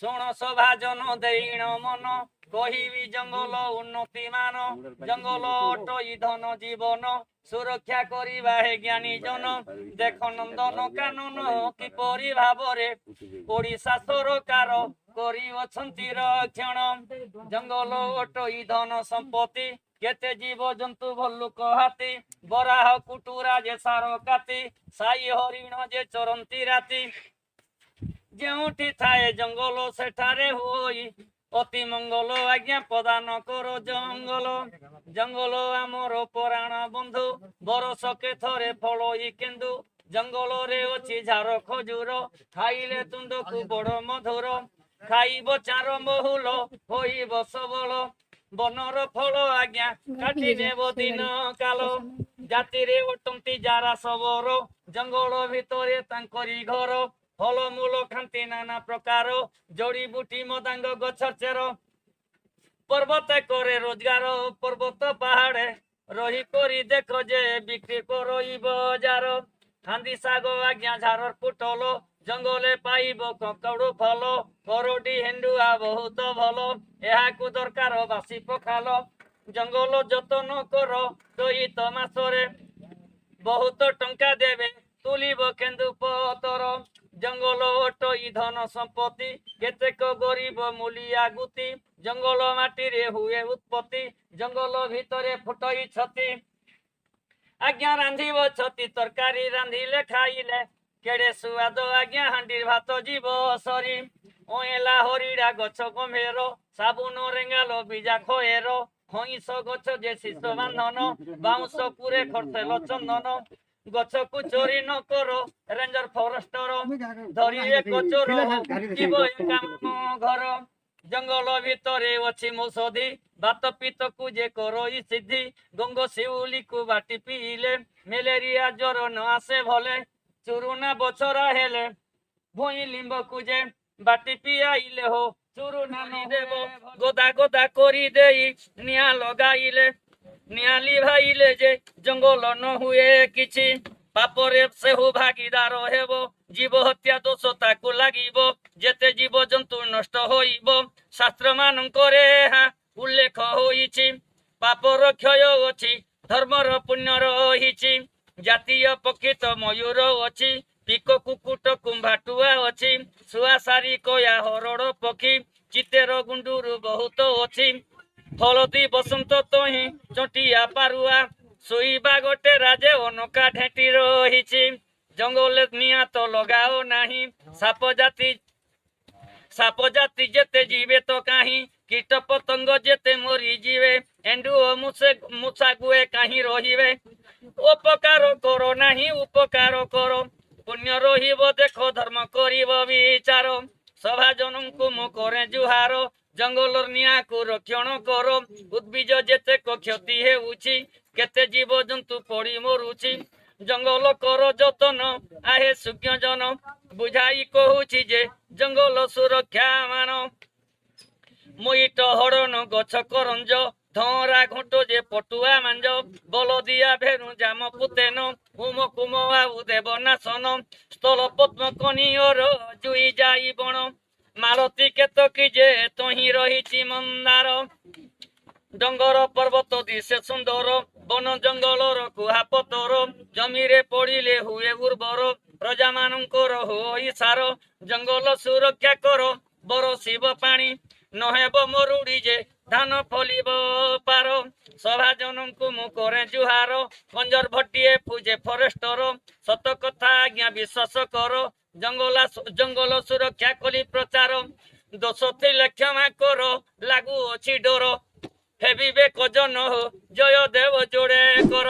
शुण सभाजन देण मन कहिबी जंगल उन्नति मान जंगल अटई धन जीवन सुरक्षा करिबा हे ज्ञानी जन देख नंदन कानन किपरि भावरे ओडिशा सरकार करिअछंती रक्षण जंगल अटई धन संपत्ति केते जीव जंतु भल्लुक हाथी बराह कुटुरा जे सार काती साई हरिण जे चरंती राती जेउठी थाए जंगल सेठारे होई अति मंगल आज्ञा प्रदान करो जंगल जंगल आमर पुराण बंधु बरस के थरे फल केन्दु जंगल रे अछि झार खजूर खाइले तुंदकु बड़ मधुर खाइब चार बहुल होइब सबल बनर फल आज्ञा काटी नेब दिन काल जाति रे अटंती जारा सबरो जंगल भितरे तांकरी घर फल मूल खांती नाना प्रकार जड़ी बुटी मदांग गछर चेर पर्वत करे रोजगार पर्वत पहाड़े रही करी देख जे बिक्री करई बजार खांदी साग आज्ञा झारर पुटल जंगले पाइब ककड़ू फल करडी हेंडुआ बहुत भल एहाकु दरकार बासी पखाल जंगल जतन कर चैत मासरे बहुत टंका देवे तुलिब केन्दु पतर जंगल अटई धन संपत्ति केतेक गरीब मूलिया गुती जंगल माटी रे हुए उत्पत्ति जंगल भितरे फुटई छती आज्ञा रांधिब छती तरकारी रांधिले खाइले केड़े सुआद आज्ञा हांडी भात जीव सरी ओएला हरिड़ा गछ गंभीर साबुन रेंगालो बीजा खोएर खईस गछ जे शीश बांधन बाउंस पुरे खरथेल चंदन गछ को चोरी न करो रेंजर फॉरेस्टर धरिए कचोर जीव एकाम घर जंगल भितरे अछि मौषधि बात पित्त को जे करो सिद्धि गंग शिउली को बाटी पीले मलेरिया ज्वर न आसे भले चुरुना बछरा हेले भुई लिंब को जे बाटी पियाइले हो चुरुना न देव गोदा गोदा करी देई निया लगाइले नियाली भाईले जे जंगल न हुए किछि पापरे से हो भागीदार हेबो जीव हत्या दोष ताकू लागिबो जेते जीव जंतु नष्ट होइबो शास्त्र मानंकरे हा उल्लेख होइछि पापर क्षय अछि धर्मर पुण्य रहिछि जातीय पक्षी तो मयूर अछि पिक कुकुट कुंभाटुआ अछि सुआसारी कोया हरड़ पक्षी चितेर गुंडूर बहुत अछि हलदी बसंत तही चटिया पारुआ सोईबा गोटे राजे अनका ढेटी रही जंगल निया तो लगाओ नाही साप जाति जेते जीवे तो कहीं कीट पतंग जेते मरी जीवे एंडु मुसा गुए कहीं रहिवे उपकार करो नाही उपकार करो पुण्य रहिब देखो धर्म करिब विचार सभा जनଙ୍କୁ मु करे जुहार जंगल निया को रक्षण करो उद्भिज जेते को क्षति हेउछि केते जीव जंतु पड़ी मरुछि जंगल कर जतन आहे सुज्ञ जन बुझाई कहूछि जे जंगल सुरक्षा मान मोइट हरण गछ करंज धरा घोटो जे पटुआ मांज बलदिया भेनु जाम पुतेन हुम कुमवा उदेव नाशन स्थल पद्म कनियर जुई जाई बण मालती केतकी जे तही रही मंदार डंगर पर्वत दिशे सुंदर बन जंगल कुहापतर जमीरे पड़िले हुए उर्वर प्रजा मानकर होई सार जंगल सुरक्षा कर बरसिब पानी नहेब मरुड़ी जे धान फलिब पार सभा जनଙ୍କୁ मु करे जुहार कंजर भट्टिए पूजे फॉरेस्टर सत कथा आज्ञा विश्वास कर जंगल सुरक्षा कली प्रचार दोष थिले क्षमा कर लागू अछि डर हेबिबे कजन हो जय देव जोड़े कर।